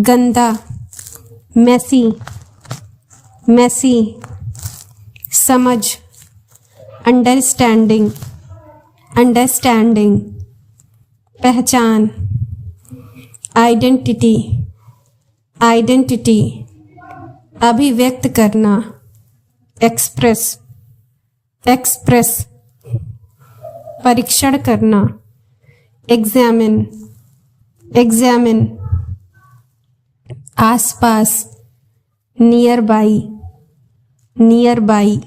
गंदा, मैसी, मैसी, समझ, understanding, understanding, पहचान, आइडेंटिटी, आइडेंटिटी, अभिव्यक्त करना, एक्सप्रेस, एक्सप्रेस, परीक्षण करना, एग्जामिन, एग्जामिन, आसपास, नियर बाई, नियर बाई,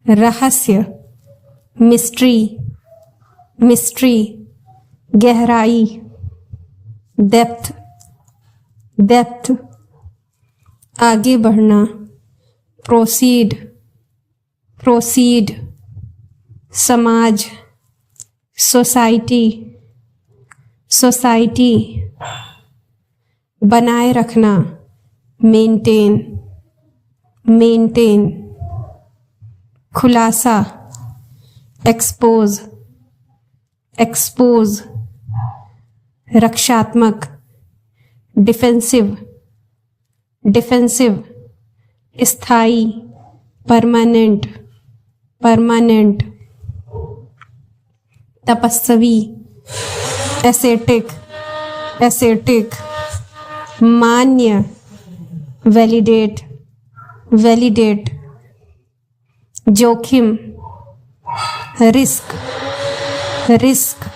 रहस्य, मिस्ट्री, मिस्ट्री, गहराई, डेप्थ, डेप्थ, आगे बढ़ना, प्रोसीड, प्रोसीड, समाज, सोसाइटी, सोसाइटी, बनाए रखना, मेंटेन, मेंटेन, खुलासा, एक्सपोज, एक्सपोज, रक्षात्मक, डिफेंसिव, डिफेंसिव, स्थायी, परमानेंट, परमानेंट, तपस्वी, एसेटिक, एसेटिक, मान्य, वैलिडेट, वैलिडेट, जोखिम, रिस्क, रिस्क,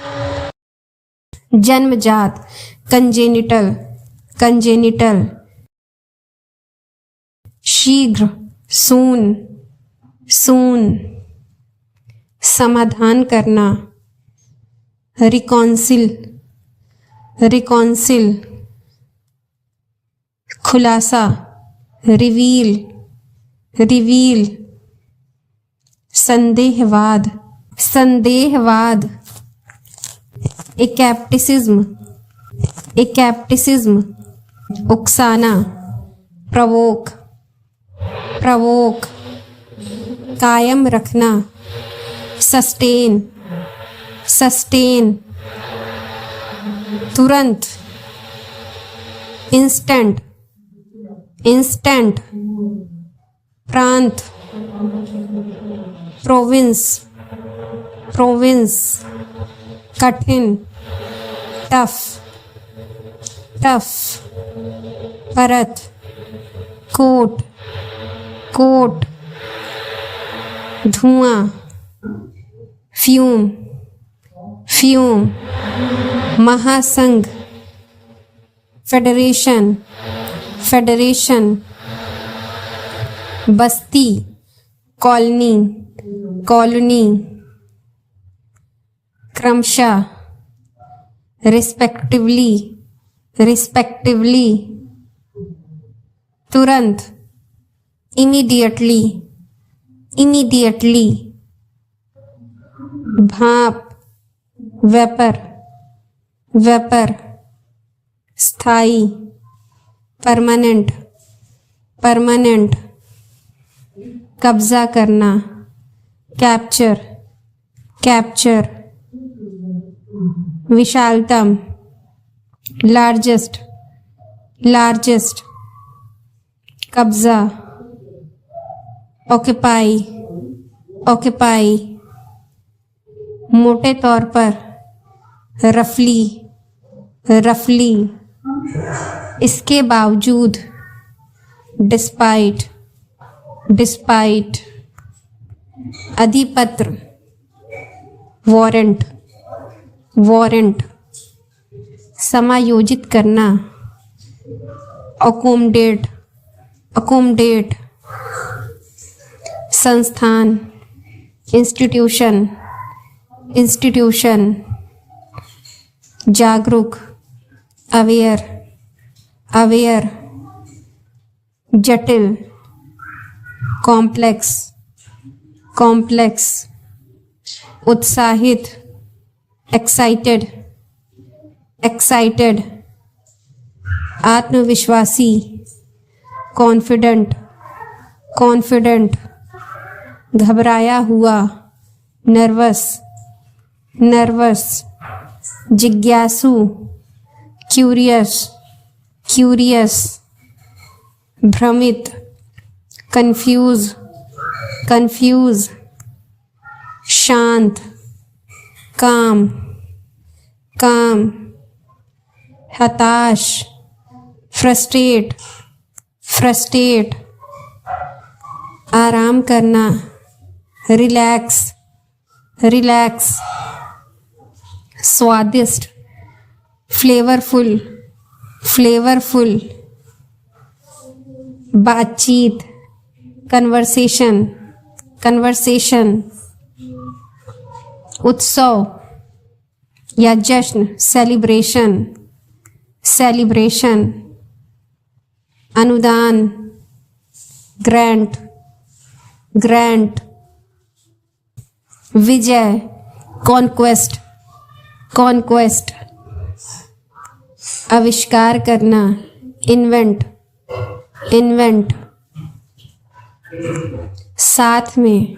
जन्मजात, कंजेनिटल, कंजेनिटल, शीघ्र, सून, सून, समाधान करना, रिकॉन्सिल, रिकॉन्सिल, खुलासा, रिवील, रिवील, संदेहवाद, संदेहवाद, एस्केप्टिसिज्म, एस्केप्टिसिज्म, उकसाना, प्रवोक, प्रवोक, कायम रखना, सस्टेन, सस्टेन, तुरंत, इंस्टेंट, इंस्टेंट, प्रांत, प्रोविंस, प्रोविंस, कठिन, टफ, टफ, परत, कोट, कोट, धुआं, फ्यूम, फ्यूम, महासंघ, फेडरेशन, फेडरेशन, बस्ती, कॉलोनी, कॉलोनी, क्रमशः, रिस्पेक्टिवली, रिस्पेक्टिवली, तुरंत, इमीडिएटली, इमीडिएटली, भाप, वेपर, वेपर, स्थायी, परमानेंट, परमानेंट, कब्जा करना, कैप्चर, कैप्चर, विशालतम, लार्जेस्ट, लार्जेस्ट, कब्जा, ऑक्यूपाई, ऑक्यूपाई, मोटे तौर पर, रफली, रफली, इसके बावजूद, डिस्पाइट, डिस्पाइट, अधिपत्र, वारंट, वारंट, समायोजित करना, अकोमोडेट, अकोमोडेट, संस्थान, इंस्टीट्यूशन, इंस्टीट्यूशन, जागरूक, अवेयर, अवेयर, जटिल, कॉम्प्लेक्स, कॉम्प्लेक्स, उत्साहित, एक्साइटेड, एक्साइटेड, आत्मविश्वासी, कॉन्फिडेंट, कॉन्फिडेंट, घबराया हुआ, नर्वस, नर्वस, जिज्ञासु, क्यूरियस, क्यूरियस, भ्रमित, कंफ्यूज, कंफ्यूज, शांत, काम, काम, हताश, फ्रस्ट्रेट, फ्रस्ट्रेट, आराम करना, रिलैक्स, रिलैक्स, स्वादिष्ट, फ्लेवरफुल, फ्लेवरफुल, बातचीत, कन्वर्सेशन, कन्वर्सेशन, उत्सव या जश्न, सेलिब्रेशन, सेलिब्रेशन, अनुदान, ग्रांट, ग्रांट, विजय, कॉन्क्वेस्ट, कॉन्क्वेस्ट, आविष्कार करना, इन्वेंट, इन्वेंट, साथ में,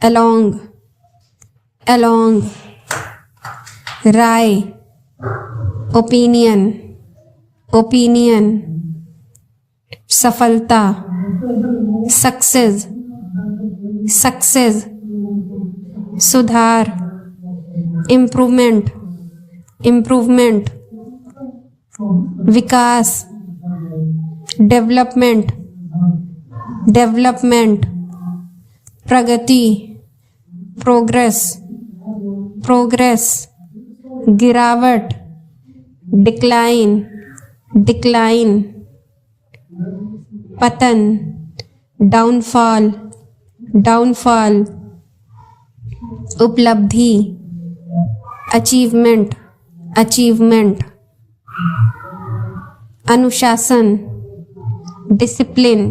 अलोंग, अलोंग, राय, ओपिनियन, ओपिनियन, सफलता, सक्सेस, सक्सेस, सुधार, इम्प्रूवमेंट, इम्प्रूवमेंट, विकास, डेवलपमेंट, डेवलपमेंट, प्रगति, प्रोग्रेस, प्रोग्रेस, गिरावट, डिक्लाइन, डिक्लाइन, पतन, डाउनफॉल, डाउनफॉल, उपलब्धि, अचीवमेंट, अचीवमेंट, अनुशासन, डिसिप्लिन,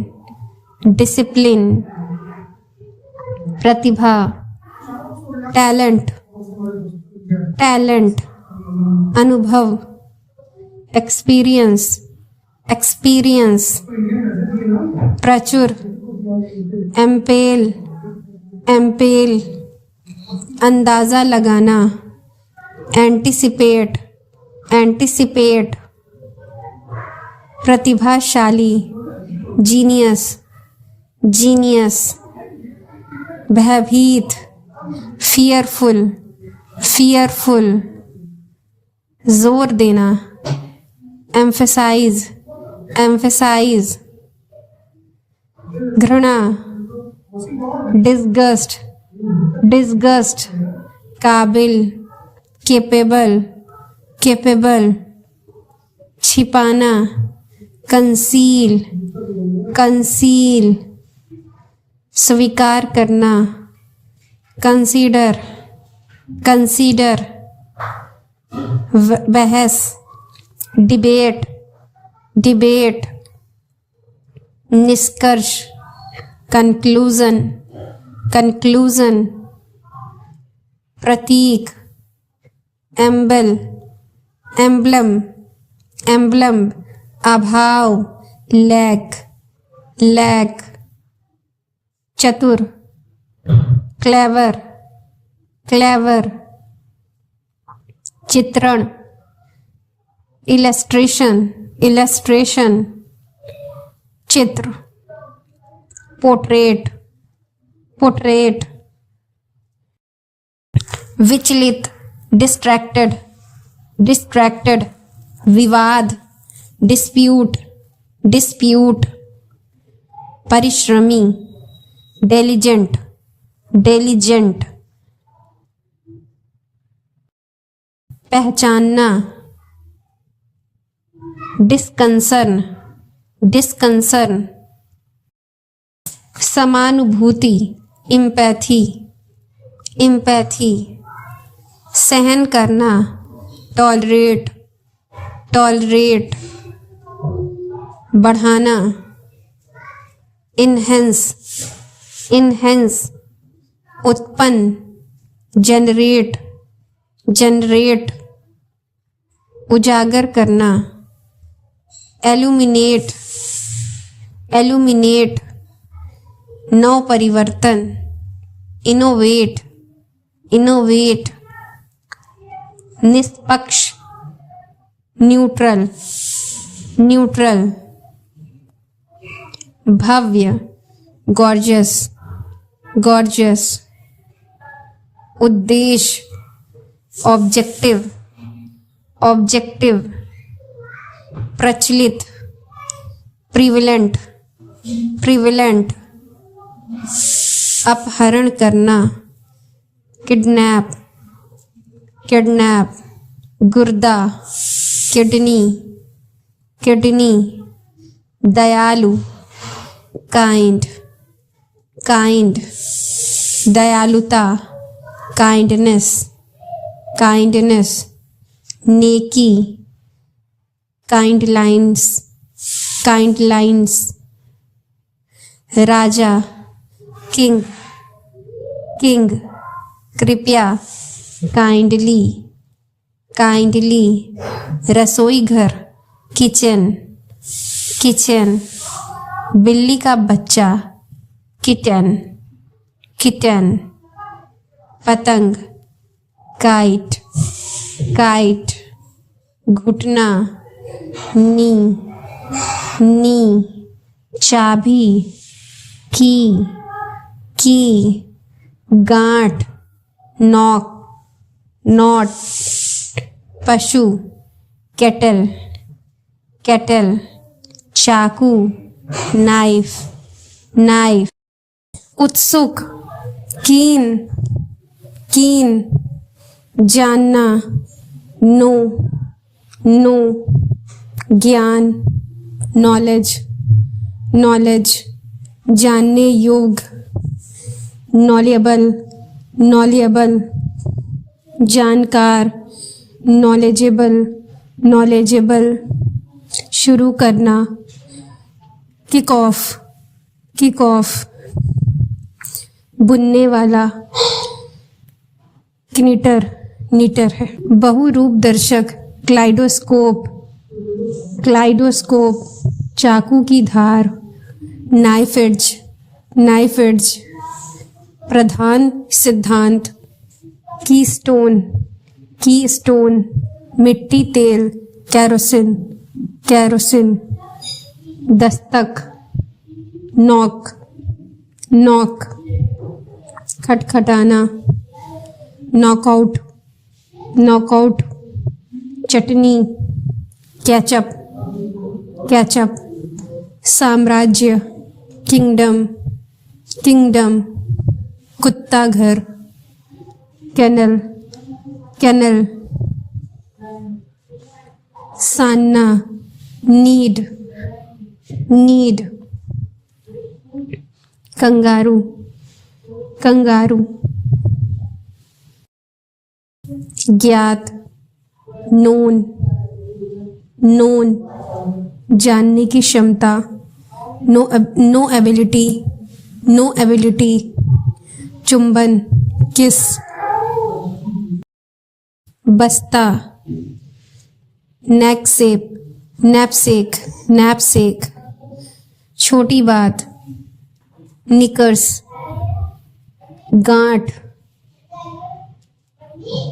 डिसिप्लिन, प्रतिभा, टैलेंट, टैलेंट, अनुभव, एक्सपीरियंस, एक्सपीरियंस, प्रचुर, एम्पेल, एम्पेल, अंदाज़ा लगाना, एंटिसिपेट, एंटिसिपेट, प्रतिभाशाली, जीनियस, जीनियस, भयभीत, फियरफुल, फियरफुल, जोर देना, एम्फेसाइज, एम्फेसाइज, घृणा, डिस्गस्ट, डिस्गस्ट, काबिल, केपेबल, केपेबल, छिपाना, कंसील, कंसील, स्वीकार करना, कंसीडर, कंसीडर, बहस, डिबेट, डिबेट, निष्कर्ष, कंक्लूजन, कंक्लूजन, प्रतीक, एम्बल, एम्बलम, एम्बलम, अभाव, लैक, लैक, चतुर, क्लेवर, क्लेवर, चित्रण, इलस्ट्रेशन, इलस्ट्रेशन, चित्र, पोर्ट्रेट, पोर्ट्रेट, विचलित, डिस्ट्रैक्टेड, डिस्ट्रैक्टेड, विवाद, डिस्प्यूट, डिस्प्यूट, परिश्रमी, डेलिजेंट, डेलिजेंट, पहचानना, डिस्कंसर्न, डिस्कंसर्न, समानुभूति, इम्पैथी, इम्पैथी, सहन करना, टॉलरेट, टॉलरेट, बढ़ाना, इनहेंस, इनहेंस, उत्पन्न, जनरेट, जनरेट, उजागर करना, एल्यूमिनेट, एल्यूमिनेट, नव परिवर्तन, इनोवेट, इनोवेट, निष्पक्ष, न्यूट्रल, न्यूट्रल, भव्य, गॉर्जियस, गॉर्जियस, उद्देश्य, ऑब्जेक्टिव, ऑब्जेक्टिव, प्रचलित, प्रिविलेंट, प्रिविलेंट, अपहरण करना, किडनैप, किडनैप, गुर्दा, किडनी, किडनी, दयालु, काइंड, काइंड, दयालुता, काइंडनेस, काइंडनेस, नेकी, काइंड लाइन्स, काइंड लाइन्स, राजा, किंग, किंग, कृपया, काइंडली, काइंडली, रसोई घर, किचन, किचन, बिल्ली का बच्चा, किटन, किटन, पतंग, काइट, काइट, घुटना, नी, नी, चाबी, की, गांठ, नॉक, नॉट, पशु, केटल, केटल, चाकू, नाइफ, नाइफ, उत्सुक, कीन, कीन, जानना, नो, नो, ज्ञान, नॉलेज, नॉलेज, जानने योग्य, नॉलेबल, नॉलेबल, जानकार, नॉलेजेबल, नॉलेजेबल, शुरू करना, किक ऑफ, किक ऑफ, बुनने वाला, क्नीटर, नीटर है। बहुरूप दर्शक, क्लाइडोस्कोप, क्लाइडोस्कोप, चाकू की धार, नाइफ एड्ज, नाइफ एड्ज, प्रधान सिद्धांत, कीस्टोन, कीस्टोन, मिट्टी तेल, kerosene, kerosene, Dastak, knock, knock, खटखटाना, knockout, knockout, चटनी, कैचअप, कैचअप, साम्राज्य, किंगडम, किंगडम, कुत्ता घर, कैनल, कैनल, सान्ना, नीड, नीड, कंगारू, कंगारू, ज्ञात, नोन, नोन, जानने की क्षमता, नो एबिलिटी, नो एबिलिटी, चुंबन, किस, बस्ता, नैपसेक, नैपसेक, नैपसेक, छोटी बात, निकर्स, गांठ,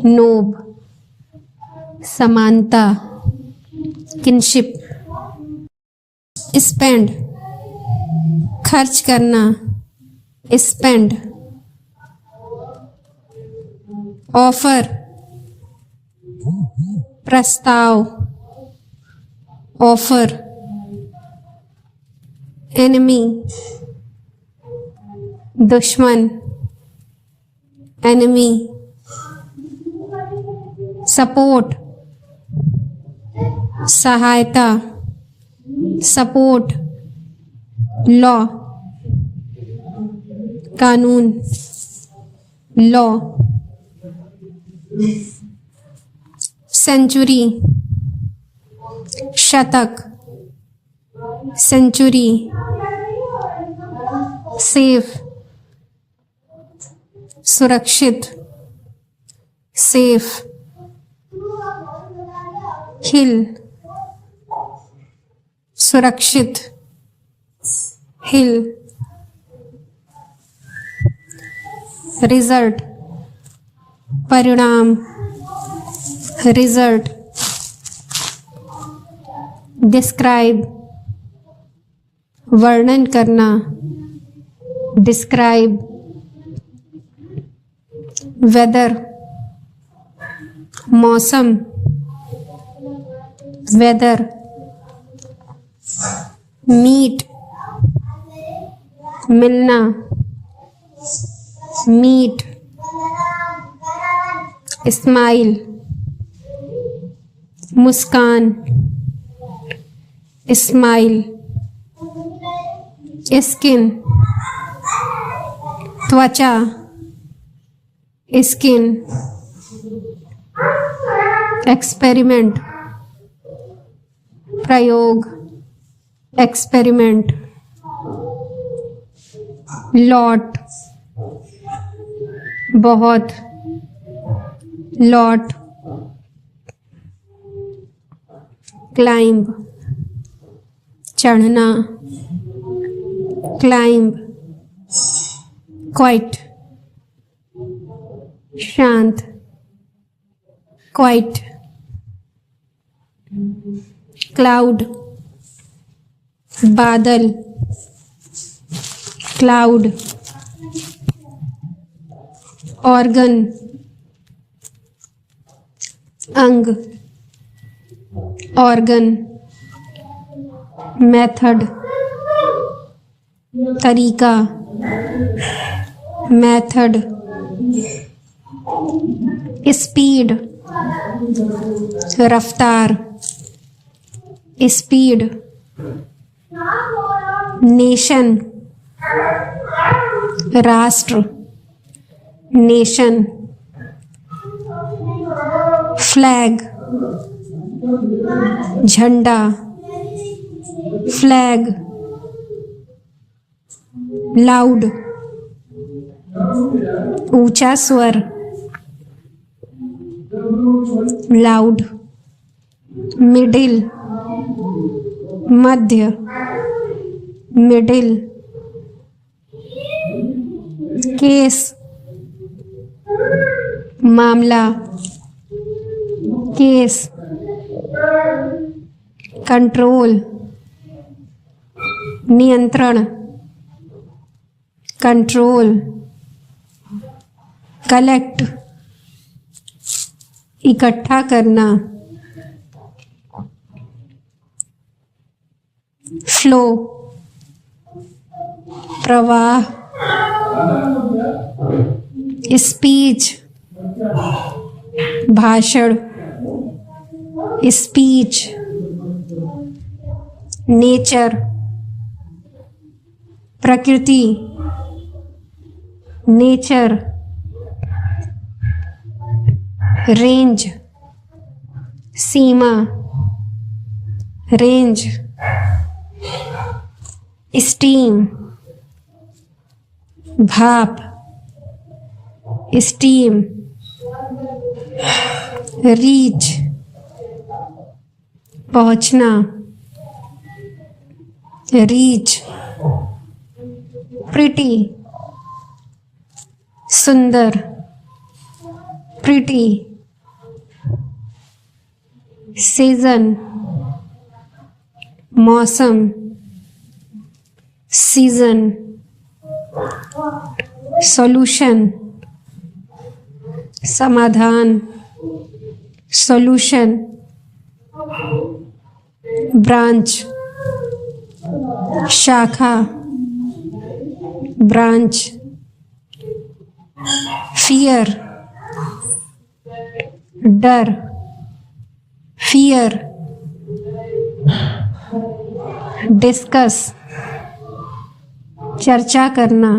नोब, समानता, किनशिप, स्पेंड, खर्च करना, स्पेंड, ऑफर, प्रस्ताव, ऑफर, एनिमी, दुश्मन, एनिमी, सपोर्ट, सहायता, सपोर्ट, लॉ, कानून, लॉ, सेंचुरी, शतक, सेंचुरी, सेफ, सुरक्षित, सेफ, हिल, सुरक्षित, हिल, रिजल्ट, परिणाम, रिजल्ट, डिस्क्राइब वर्णन करना, डिस्क्राइब वेदर मौसम, वेदर मीट मिलना, मीट स्माइल मुस्कान, स्माइल स्किन त्वचा, स्किन एक्सपेरिमेंट प्रयोग, एक्सपेरिमेंट लॉट बहुत, लॉट क्लाइंब चढ़ना, क्लाइंब क्वाइट शांत, क्वाइट क्लाउड बादल, क्लाउड ऑर्गन अंग, ऑर्गन मेथड तरीका, मेथड स्पीड रफ्तार, स्पीड नेशन राष्ट्र, नेशन फ्लैग झंडा, फ्लैग लाउड ऊंचा स्वर, लाउड मिडिल मध्य, मिडिल केस मामला, केस कंट्रोल नियंत्रण, कंट्रोल कलेक्ट इकट्ठा करना, फ्लो प्रवाह, स्पीच भाषण, स्पीच नेचर प्रकृति, नेचर रेंज सीमा, रेंज स्टीम भाप, स्टीम रीच पहुंचना, रीच प्रिटी सुंदर, प्रिटी सीजन मौसम, सीजन सॉल्यूशन समाधान, सॉल्यूशन ब्रांच शाखा, ब्रांच फियर डर, फियर डिस्कस चर्चा करना,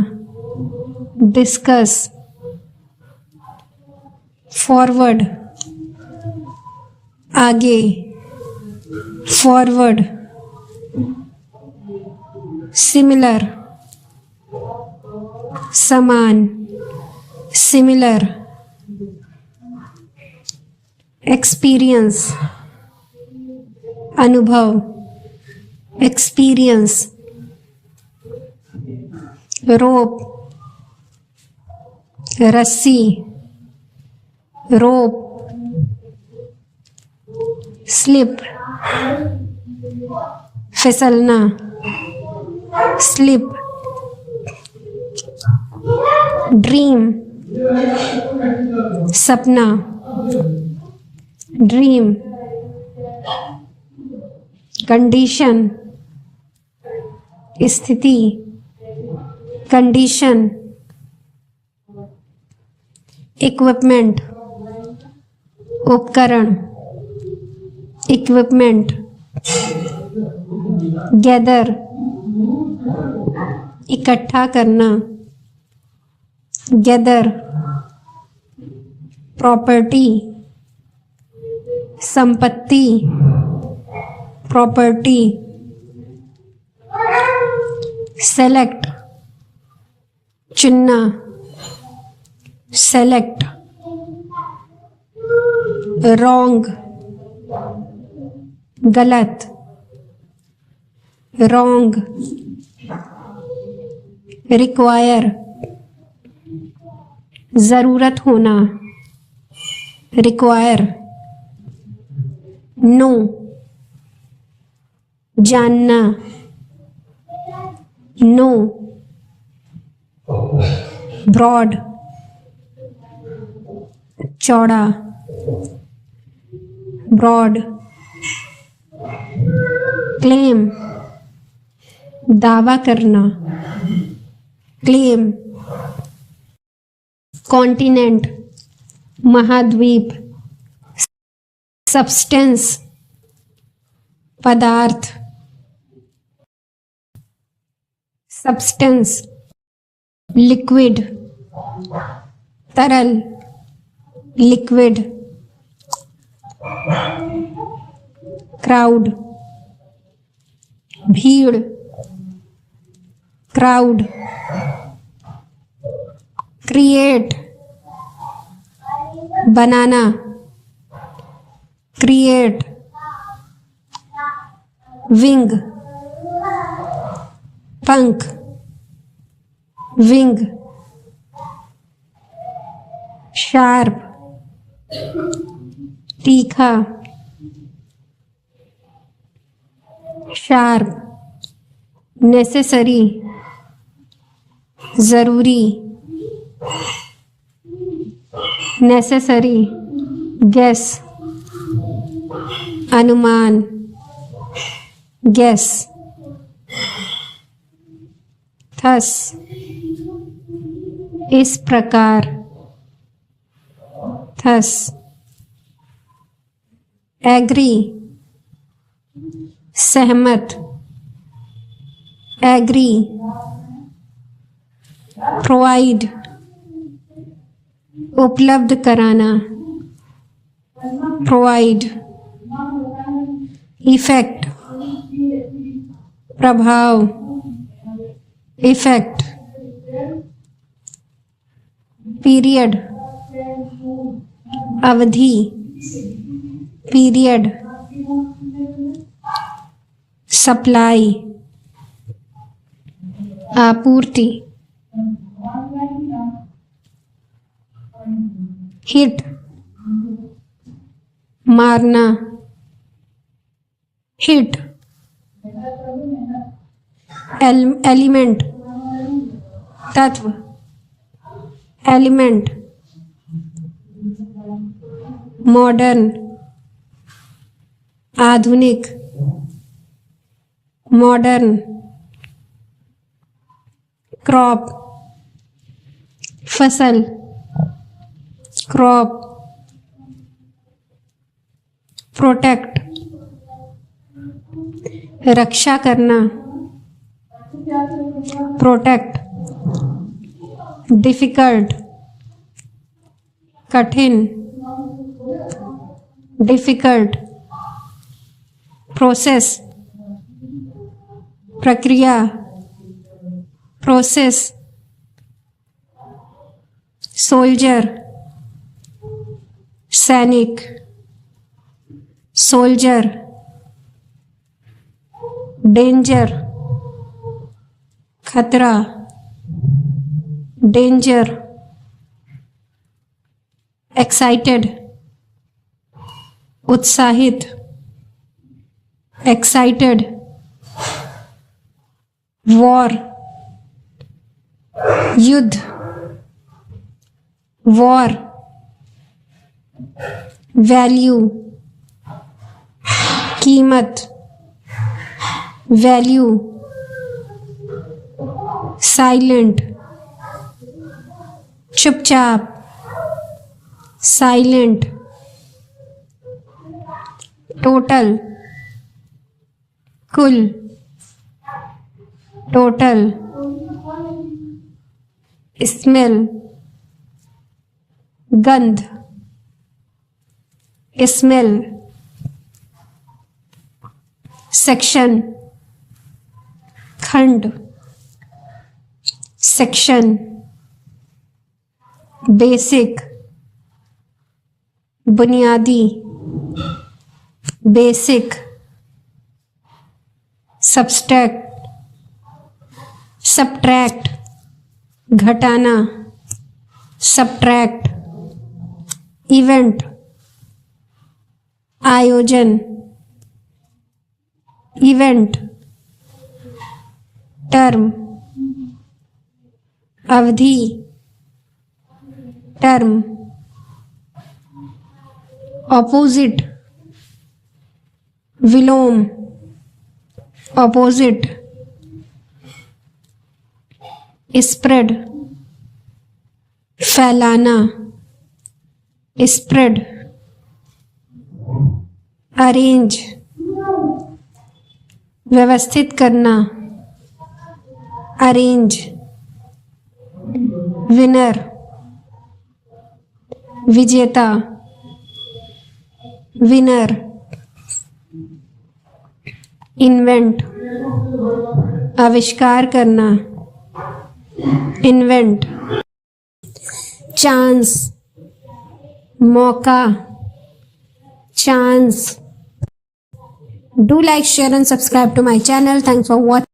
डिस्कस फॉरवर्ड आगे, फॉरवर्ड सिमिलर समान, सिमिलर एक्सपीरियंस अनुभव, एक्सपीरियंस रोप रस्सी, रोप स्लिप फिसलना, स्लिप, ड्रीम, सपना, ड्रीम, कंडीशन, स्थिति, कंडीशन, इक्विपमेंट, उपकरण, इक्विपमेंट, गैदर, इकट्ठा करना, गैदर, प्रॉपर्टी, संपत्ति, प्रॉपर्टी, सेलेक्ट, चुनना, सेलेक्ट, रॉन्ग, गलत, रॉन्ग, रिक्वायर, जरूरत होना, रिक्वायर, नो, जानना, नो, ब्रॉड, चौड़ा, ब्रॉड, क्लेम, दावा करना, क्लेम, कॉन्टिनेंट, महाद्वीप, सब्सटेंस, पदार्थ, सब्सटेंस, लिक्विड, तरल, लिक्विड, क्राउड, भीड़, क्राउड, क्रिएट, बनाना, क्रिएट, विंग, पंख, विंग, शार्प, तीखा, शार्प, नेसेसरी, जरूरी, नेसेसरी, गैस, अनुमान, गैस, थस, इस प्रकार, थस, एग्री, सहमत, एग्री, प्रोवाइड, उपलब्ध कराना, प्रोवाइड, इफेक्ट, प्रभाव, इफेक्ट, पीरियड, अवधि, पीरियड, सप्लाई, आपूर्ति, हिट, मारना, हिट, एलिमेंट, तत्व, एलिमेंट, मॉडर्न, आधुनिक, मॉडर्न, क्रॉप, फसल, क्रॉप, प्रोटेक्ट, रक्षा करना, प्रोटेक्ट, डिफिकल्ट, कठिन, डिफिकल्ट, प्रोसेस, प्रक्रिया, प्रोसेस, सोल्जर, सैनिक, सोल्जर, डेंजर, खतरा, डेंजर, एक्साइटेड, उत्साहित, excited, war, युद्ध, war, value, कीमत, value, silent, चुपचाप, silent, total, कुल, total, smell, गंध, smell, section, खंड, section, basic, बुनियादी, basic, subtract, subtract, घटाना, subtract, event, आयोजन, event, term, अवधि, term, opposite, विलोम, opposite, spread, फैलाना, spread, arrange, व्यवस्थित करना, arrange, winner, विजेता, winner, invent, आविष्कार करना, invent, chance, मौका, chance. Do like, share and subscribe to my channel. Thanks for watching.